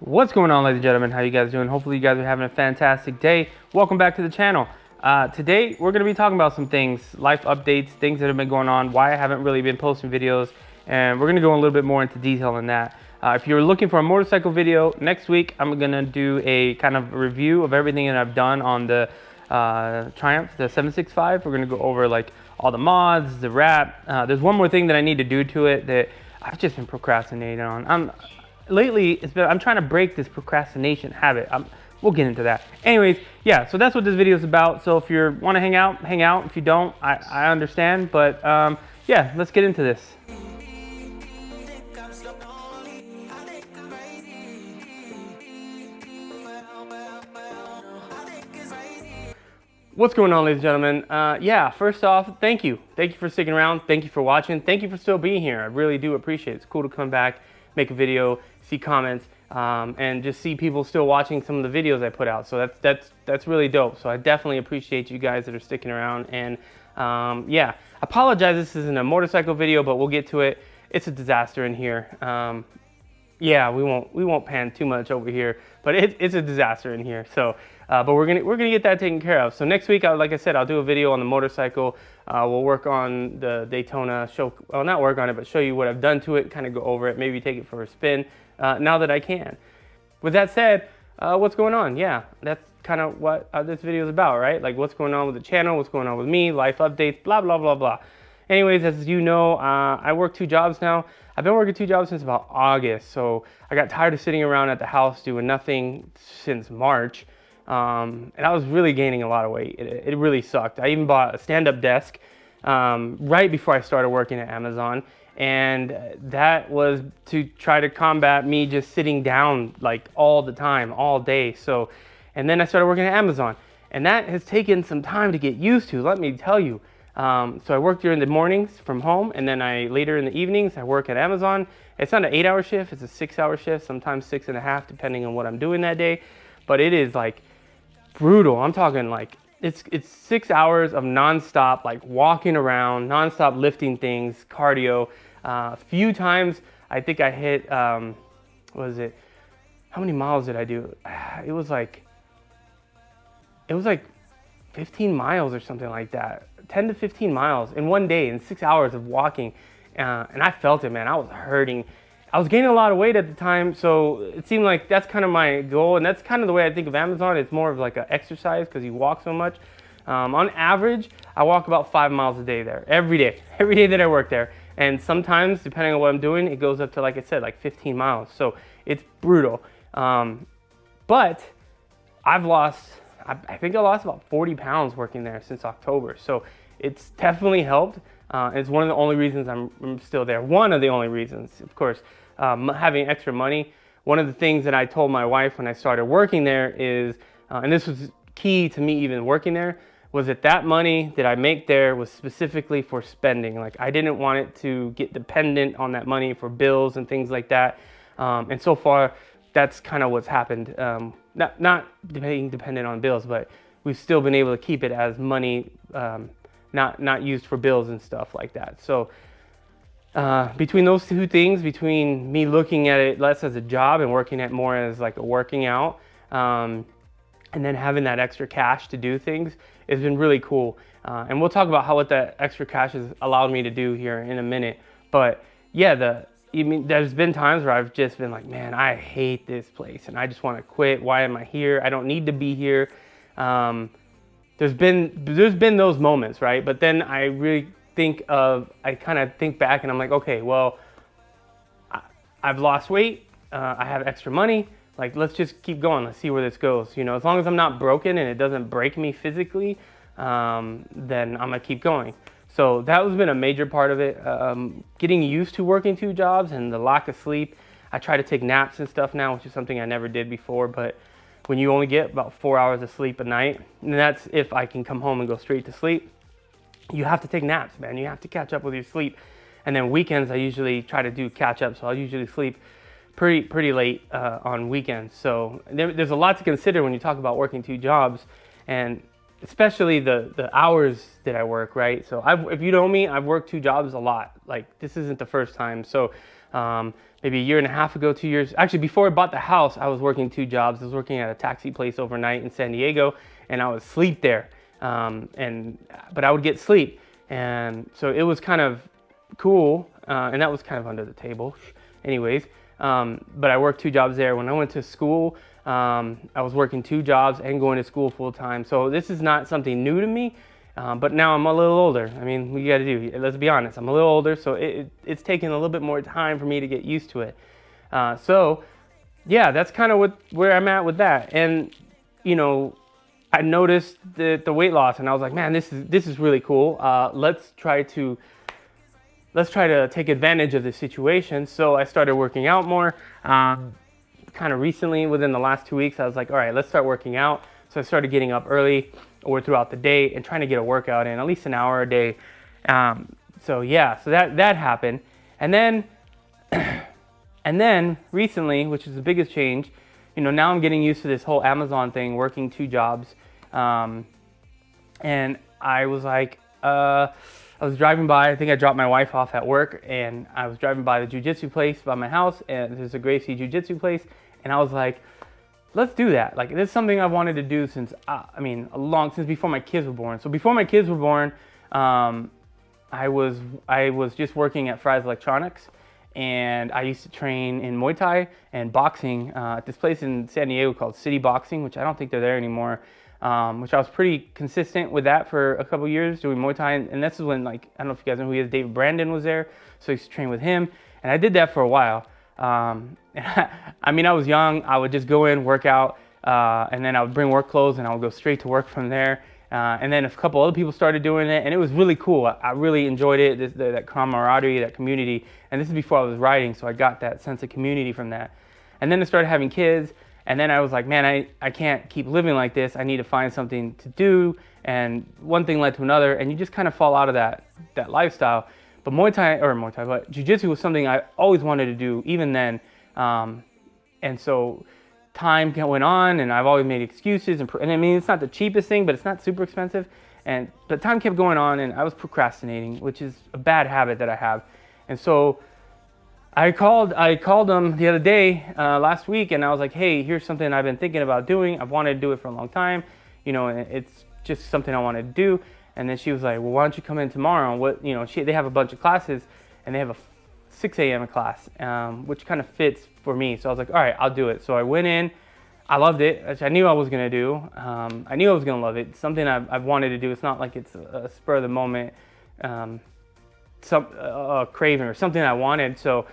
What's going on, ladies and gentlemen? How you guys doing? Hopefully you guys are having a fantastic day. Welcome back to the channel. Today we're going to be talking about some things, life updates, things that have been going on, why I haven't really been posting videos, and we're going to go a little bit more into detail on that. If you're looking for a motorcycle video, next week I'm going to do a kind of review of everything that I've done on the Triumph, the 765. We're going to go over like all the mods, the wrap. There's one more thing that I need to do to it that I've just been procrastinating on. Lately, I'm trying to break this procrastination habit. We'll get into that. Anyways, yeah, so that's what this video is about. So if you want to hang out, hang out. If you don't, I understand. But yeah, let's get into this. What's going on, ladies and gentlemen? Yeah, first off, thank you. Thank you for sticking around. Thank you for watching. Thank you for still being here. I really do appreciate it. It's cool to come back, make a video, see comments, and just see people still watching some of the videos I put out. So that's really dope. So I definitely appreciate you guys that are sticking around. And yeah, apologize this isn't a motorcycle video, but we'll get to it. It's a disaster in here. Yeah, we won't pan too much over here, but it's a disaster in here. So, but we're gonna get that taken care of. So next week, like I said, I'll do a video on the motorcycle. We'll work on the Daytona, well, not work on it, but show you what I've done to it, kind of go over it, maybe take it for a spin now that I can. With that said, what's going on? Yeah, that's kind of what this video is about, right? Like what's going on with the channel, what's going on with me, life updates, blah, blah, blah, blah. Anyways, as you know, I work 2 jobs now. I've been working 2 jobs since about August, so I got tired of sitting around at the house doing nothing since March. And I was really gaining a lot of weight. It really sucked. I even bought a stand-up desk right before I started working at Amazon, and that was to try to combat me just sitting down like all the time, all day. So, and then I started working at Amazon, and that has taken some time to get used to, let me tell you. So I work during the mornings from home, and then later in the evenings I work at Amazon. It's not an 8-hour shift, it's a 6-hour shift, sometimes 6.5 depending on what I'm doing that day. But it is like brutal. I'm talking like it's 6 hours of nonstop, like walking around, nonstop lifting things, cardio. A few times I think I hit what was it? How many miles did I do? It was like 15 miles or something like that. 10 to 15 miles in one day in 6 hours of walking. And I felt it, man. I was hurting. I was gaining a lot of weight at the time, so it seemed like that's kind of my goal, and that's kind of the way I think of Amazon. It's more of like an exercise because you walk so much. On average, I walk about 5 miles a day there, every day that I work there. And sometimes, depending on what I'm doing, it goes up to, like I said, like 15 miles. So it's brutal. But I've lost, I think I lost about 40 pounds working there since October. So it's definitely helped. It's one of the only reasons I'm still there. One of the only reasons, of course, having extra money. One of the things that I told my wife when I started working there is, and this was key to me even working there, was that money that I make there was specifically for spending. Like I didn't want it to get dependent on that money for bills and things like that. And so far, that's kind of what's happened. Not being dependent on bills, but we've still been able to keep it as money not used for bills and stuff like that. So between those 2 things, between me looking at it less as a job and working at more as like a working out, and then having that extra cash to do things, it's been really cool. And we'll talk about what that extra cash has allowed me to do here in a minute. But yeah, there's been times where I've just been like, man, I hate this place and I just want to quit. Why am I here? I don't need to be here. There's been those moments, right? But then I really I kind of think back and I'm like, okay, well, I've lost weight. I have extra money. Like, let's just keep going. Let's see where this goes. You know, as long as I'm not broken and it doesn't break me physically, then I'm gonna keep going. So that has been a major part of it. Getting used to working 2 jobs and the lack of sleep. I try to take naps and stuff now, which is something I never did before. But when you only get about 4 hours of sleep a night, and that's if I can come home and go straight to sleep, you have to take naps, man. You have to catch up with your sleep. And then weekends, I usually try to do catch up. So I'll usually sleep pretty late on weekends. So there's a lot to consider when you talk about working 2 jobs, and especially the hours that I work, right? So if you know me, I've worked 2 jobs a lot. Like this isn't the first time. So Maybe a year and a half ago, 2 years. Actually, before I bought the house, I was working 2 jobs. I was working at a taxi place overnight in San Diego, and I would sleep there. But I would get sleep. And so it was kind of cool. And that was kind of under the table. Anyways, but I worked 2 jobs there. When I went to school, I was working 2 jobs and going to school full time. So this is not something new to me. But now I'm a little older. I mean, what you got to do? Let's be honest. I'm a little older, so it's taking a little bit more time for me to get used to it. So, yeah, that's kind of where I'm at with that. And you know, I noticed the weight loss, and I was like, man, this is really cool. Let's try to take advantage of this situation. So I started working out more. Kind of recently, within the last 2 weeks, I was like, all right, let's start working out. So I started getting up early or throughout the day and trying to get a workout in, at least an hour a day. So that happened. And then recently, which is the biggest change, you know, now I'm getting used to this whole Amazon thing, working 2 jobs. And I was like, I was driving by, I think I dropped my wife off at work, and I was driving by the jiu-jitsu place by my house, and there's a Gracie jiu-jitsu place, and I was like, let's do that. Like, this is something I wanted to do since before my kids were born. So before my kids were born, I was just working at Fry's Electronics, and I used to train in Muay Thai and boxing at this place in San Diego called City Boxing, which I don't think they're there anymore. Which I was pretty consistent with that for a couple years, doing Muay Thai, and this is when, like, I don't know if you guys know who he is, David Brandon was there, so I used to train with him, and I did that for a while. I mean, I was young. I would just go in, work out, and then I would bring work clothes, and I would go straight to work from there. And then a couple other people started doing it, and it was really cool. I really enjoyed it, that camaraderie, that community. And this is before I was riding, so I got that sense of community from that. And then I started having kids, and then I was like, man, I can't keep living like this. I need to find something to do. And one thing led to another, and you just kind of fall out of that lifestyle. But but jiu-jitsu was something I always wanted to do, even then. And so time went on, and I've always made excuses. And I mean, it's not the cheapest thing, but it's not super expensive. But time kept going on, and I was procrastinating, which is a bad habit that I have. And so I called them the other day, last week, and I was like, hey, here's something I've been thinking about doing. I've wanted to do it for a long time, you know, and it's just something I wanted to do. And then she was like, well, why don't you come in tomorrow? They have a bunch of classes, and they have a 6 a.m. class, which kind of fits for me. So I was like, all right, I'll do it. So I went in. I loved it, which I knew I was going to do. I knew I was going to love it. It's something I've wanted to do. It's not like it's a spur of the moment craving or something I wanted. So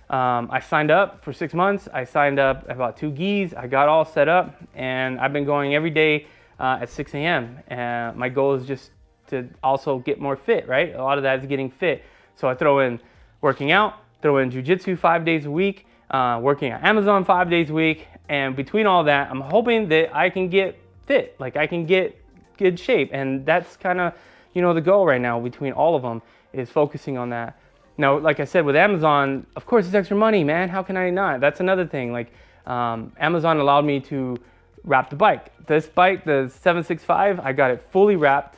I signed up for 6 months. I signed up about 2 gis. I got all set up, and I've been going every day at 6 a.m. And my goal is just to also get more fit, right? A lot of that is getting fit. So I throw in working out, throw in jiu-jitsu 5 days a week, working at Amazon 5 days a week. And between all that, I'm hoping that I can get fit, like I can get good shape. And that's kind of, you know, the goal right now between all of them is focusing on that. Now, like I said, with Amazon, of course, it's extra money, man. How can I not? That's another thing. Like, Amazon allowed me to wrap the bike. This bike, the 765, I got it fully wrapped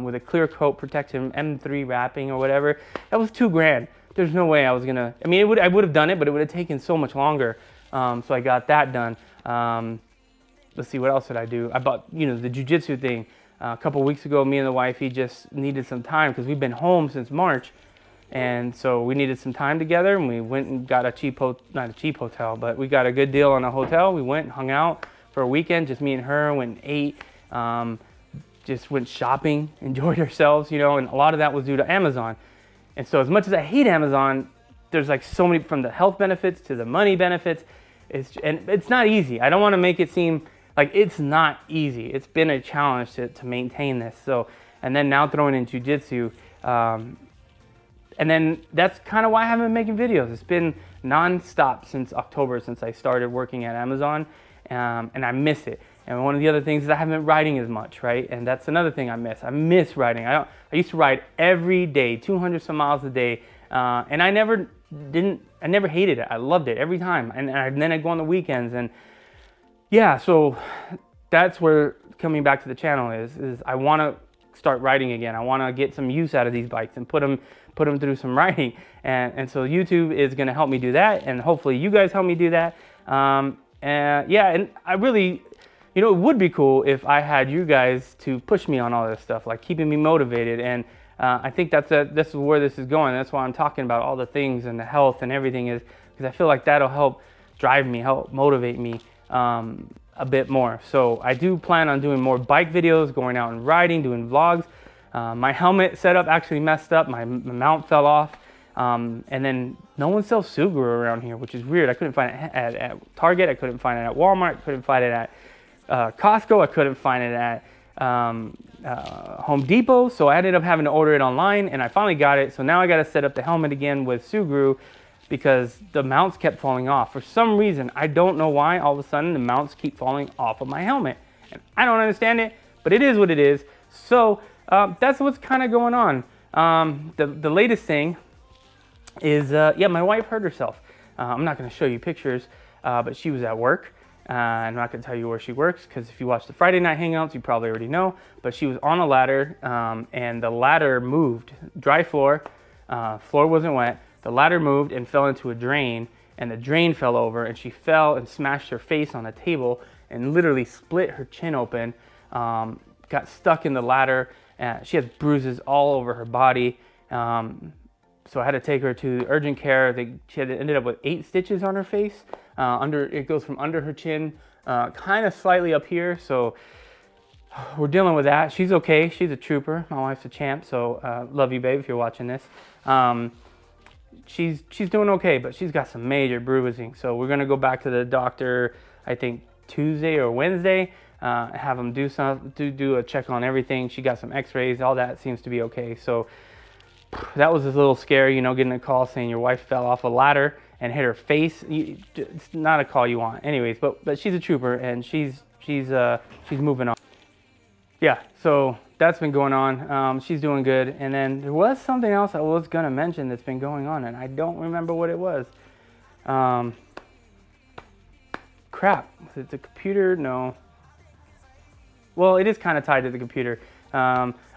with a clear coat protection, M3 wrapping or whatever. That was $2,000. There's no way I was gonna. I mean, I would have done it, but it would have taken so much longer. So I got that done. Let's see, what else did I do? I bought, you know, the jiu-jitsu thing. A couple weeks ago, me and the wifey just needed some time because we've been home since March. And so we needed some time together, and we went and got not a cheap hotel, but we got a good deal on a hotel. We went and hung out for a weekend, just me and her, went and ate, just went shopping, enjoyed ourselves, you know, and a lot of that was due to Amazon. And so as much as I hate Amazon, there's like so many, from the health benefits to the money benefits, it's not easy. I don't want to make it seem like it's not easy. It's been a challenge to maintain this. So, and then now throwing in jiu-jitsu, and then that's kind of why I haven't been making videos. It's been non-stop since October, since I started working at Amazon, and I miss it. And one of the other things is I haven't been riding as much, right? And that's another thing I miss. I miss riding. I used to ride every day, 200 some miles a day, and I never hated it. I loved it every time. And then I'd go on the weekends, and yeah, so that's where coming back to the channel is I want to start riding again. I want to get some use out of these bikes and put them through some riding. And so YouTube is going to help me do that. And hopefully you guys help me do that. And yeah, and I really, you know, it would be cool if I had you guys to push me on all this stuff, like keeping me motivated. And I think this is where this is going. That's why I'm talking about all the things and the health and everything, is because I feel like that'll help drive me, help motivate me a bit more. So I do plan on doing more bike videos, going out and riding, doing vlogs. My helmet setup actually messed up. My mount fell off. And then no one sells Subaru around here, which is weird. I couldn't find it at Target. I couldn't find it at Walmart. I couldn't find it at Costco. I couldn't find it at Home Depot. So I ended up having to order it online, and I finally got it. So now I got to set up the helmet again with Subaru because the mounts kept falling off. For some reason, I don't know why, all of a sudden the mounts keep falling off of my helmet. And I don't understand it, but it is what it is. So that's what's kind of going on. The latest thing is, yeah, my wife hurt herself. I'm not going to show you pictures, but she was at work. I'm not going to tell you where she works, because if you watch the Friday night hangouts, you probably already know. But she was on a ladder, and the ladder moved. Dry floor, floor wasn't wet. The ladder moved and fell into a drain, and the drain fell over, and she fell and smashed her face on a table and literally split her chin open. Got stuck in the ladder. She has bruises all over her body. So I had to take her to urgent care. She ended up with 8 stitches on her face. It goes from under her chin, kind of slightly up here. So we're dealing with that. She's okay. She's a trooper. My wife's a champ. So love you, babe, if you're watching this. She's doing okay, but she's got some major bruising. So we're gonna go back to the doctor, I think Tuesday or Wednesday. Have them do a check on everything. She got some X-rays. All that seems to be okay. So that was a little scary, you know, getting a call saying your wife fell off a ladder and hit her face. It's not a call you want. Anyways, but she's a trooper, and she's moving on. Yeah, so that's been going on. She's doing good. And then there was something else I was gonna mention that's been going on, and I don't remember what it was. Crap, was it the computer? No. Well, it is kind of tied to the computer.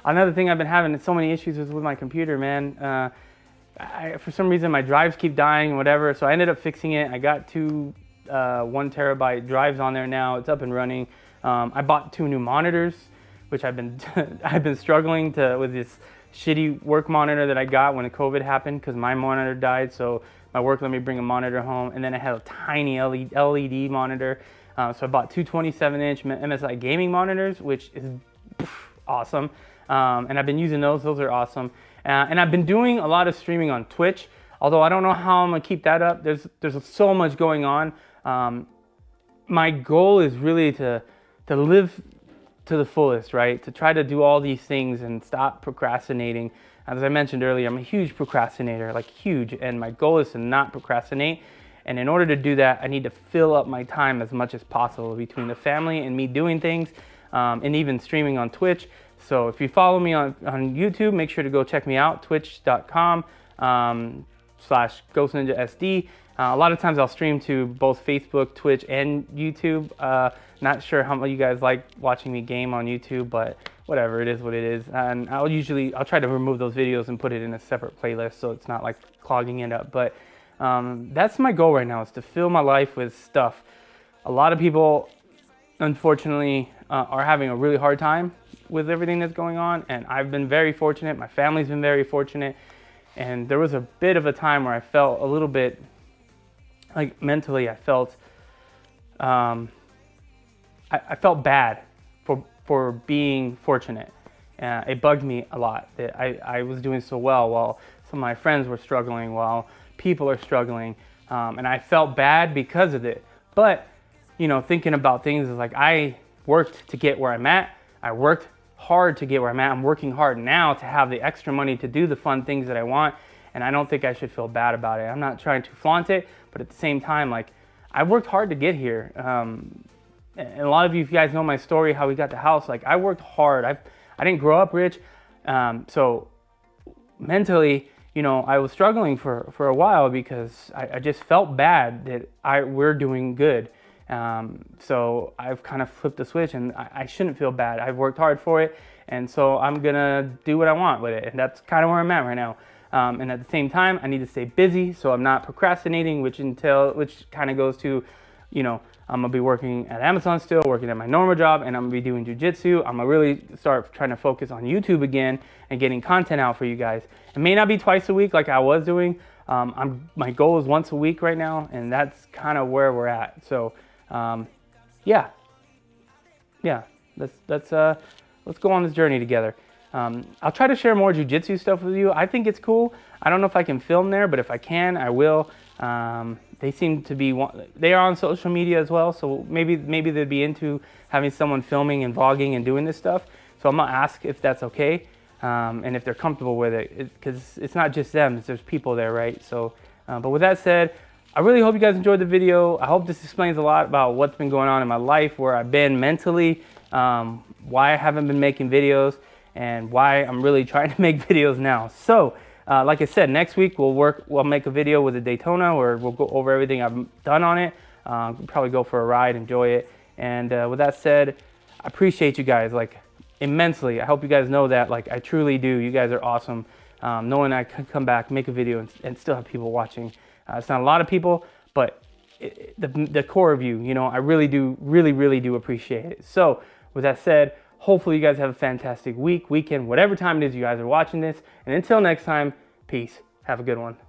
Another thing I've been having so many issues with my computer, man. For some reason, my drives keep dying and whatever, so I ended up fixing it. I got 2 1 terabyte drives on there now. It's up and running. I bought 2 new monitors, which I've been struggling with this shitty work monitor that I got when COVID happened, because my monitor died. So my work let me bring a monitor home, and then I had a tiny LED monitor. So I bought 2 27-inch MSI gaming monitors, which is awesome. And I've been using those. Those are awesome. And I've been doing a lot of streaming on Twitch, although I don't know how I'm gonna keep that up. There's so much going on. My goal is really to live to the fullest, right? To try to do all these things and stop procrastinating. As I mentioned earlier, I'm a huge procrastinator, like huge. And my goal is to not procrastinate. And in order to do that, I need to fill up my time as much as possible between the family and me doing things, and even streaming on Twitch. So if you follow me on YouTube, make sure to go check me out, twitch.com/GhostNinjaSD. A lot of times I'll stream to both Facebook, Twitch, and YouTube. Not sure how much you guys like watching me game on YouTube, but whatever, it is what it is. And I'll try to remove those videos and put it in a separate playlist so it's not like clogging it up. But that's my goal right now, is to fill my life with stuff. A lot of people, unfortunately, are having a really hard time with everything that's going on, and I've been very fortunate. My family's been very fortunate, and there was a bit of a time where I felt a little bit, like mentally, I felt I felt bad for being fortunate. It bugged me a lot that I was doing so well while some of my friends were struggling, while people are struggling, and I felt bad because of it. But you know, thinking about things is like, I worked to get where I'm at. I worked hard to get where I'm at. I'm working hard now to have the extra money to do the fun things that I want, and I don't think I should feel bad about it. I'm not trying to flaunt it, but at the same time, like, I worked hard to get here. And a lot of you guys know my story, how we got the house. Like, I worked hard. I didn't grow up rich, so mentally, you know, I was struggling for a while because I just felt bad that we're doing good. So I've kind of flipped the switch, and I shouldn't feel bad. I've worked hard for it, and so I'm gonna do what I want with it, and that's kind of where I'm at right now. And at the same time, I need to stay busy so I'm not procrastinating, which kind of goes to, you know, I'm gonna be working at Amazon still, working at my normal job, and I'm gonna be doing jujitsu. I'm gonna really start trying to focus on YouTube again and getting content out for you guys. It may not be twice a week like I was doing. My goal is once a week right now, and that's kind of where we're at. So, yeah, let's go on this journey together. I'll try to share more jujitsu stuff with you. I think it's cool. I don't know if I can film there, but if I can, I will. They seem to be, they are on social media as well, so maybe they'd be into having someone filming and vlogging and doing this stuff. So I'm gonna ask if that's okay, and if they're comfortable with it, because it's not just them, there's people there, right? So, but with that said, I really hope you guys enjoyed the video. I hope this explains a lot about what's been going on in my life, where I've been mentally, why I haven't been making videos, and why I'm really trying to make videos now. So, like I said, next week we'll make a video with a Daytona, where we'll go over everything I've done on it. Probably go for a ride, enjoy it. And with that said, I appreciate you guys like immensely. I hope you guys know that, like, I truly do. You guys are awesome. Knowing I can come back, make a video, and still have people watching. It's not a lot of people, but the core of you, you know, I really do appreciate it. So with that said, hopefully you guys have a fantastic week, weekend, whatever time it is you guys are watching this. And until next time, peace. Have a good one.